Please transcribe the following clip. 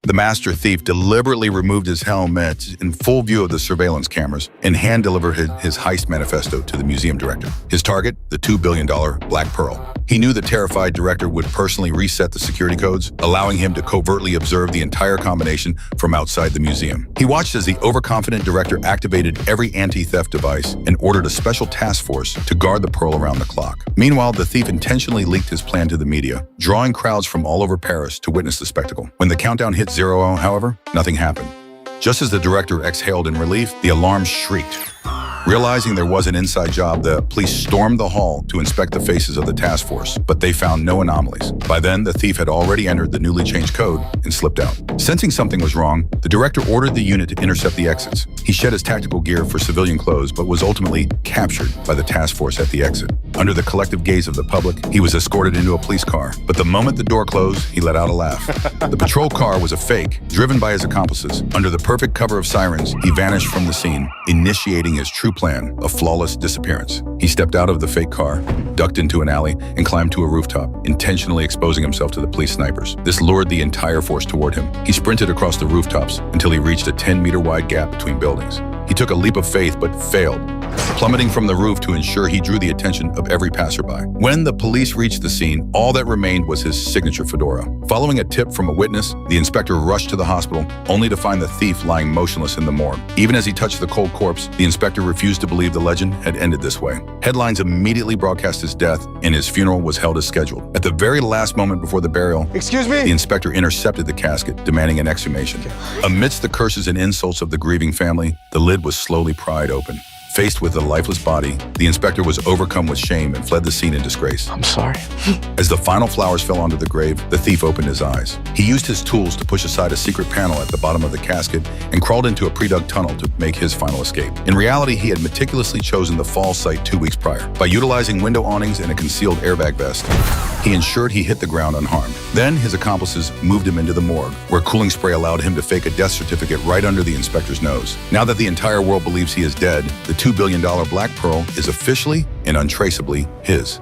The master thief deliberately removed his helmet in full view of the surveillance cameras and hand-delivered his heist manifesto to the museum director. His target, the $2 billion Black Pearl. He knew the terrified director would personally reset the security codes, allowing him to covertly observe the entire combination from outside the museum. He watched as the overconfident director activated every anti-theft device and ordered a special task force to guard the pearl around the clock. Meanwhile, the thief intentionally leaked his plan to the media, drawing crowds from all over Paris to witness the spectacle. When the countdown hit 0, however, nothing happened. Just as the director exhaled in relief, the alarm shrieked. Realizing there was an inside job, the police stormed the hall to inspect the faces of the task force, but they found no anomalies. By then, the thief had already entered the newly changed code and slipped out. Sensing something was wrong, the director ordered the unit to intercept the exits. He shed his tactical gear for civilian clothes, but was ultimately captured by the task force at the exit. Under the collective gaze of the public, he was escorted into a police car. But the moment the door closed, he let out a laugh. The patrol car was a fake, driven by his accomplices. Under the perfect cover of sirens, he vanished from the scene, initiating his true plan of flawless disappearance. He stepped out of the fake car, ducked into an alley, and climbed to a rooftop, intentionally exposing himself to the police snipers. This lured the entire force toward him. He sprinted across the rooftops until he reached a 10-meter-wide gap between buildings. He took a leap of faith but failed, plummeting from the roof to ensure he drew the attention of every passerby. When the police reached the scene, all that remained was his signature fedora. Following a tip from a witness, the inspector rushed to the hospital, only to find the thief lying motionless in the morgue. Even as he touched the cold corpse, the inspector refused to believe the legend had ended this way. Headlines immediately broadcast his death, and his funeral was held as scheduled. At the very last moment before the burial, Excuse me? the inspector intercepted the casket, demanding an exhumation. Amidst the curses and insults of the grieving family, the lid was slowly pried open. Faced with the lifeless body, the inspector was overcome with shame and fled the scene in disgrace. I'm sorry. As the final flowers fell onto the grave, the thief opened his eyes. He used his tools to push aside a secret panel at the bottom of the casket and crawled into a pre-dug tunnel to make his final escape. In reality, he had meticulously chosen the fall site 2 weeks prior. By utilizing window awnings and a concealed airbag vest, he ensured he hit the ground unharmed. Then his accomplices moved him into the morgue, where cooling spray allowed him to fake a death certificate right under the inspector's nose. Now that the entire world believes he is dead, the $2 billion Black Pearl is officially and untraceably his.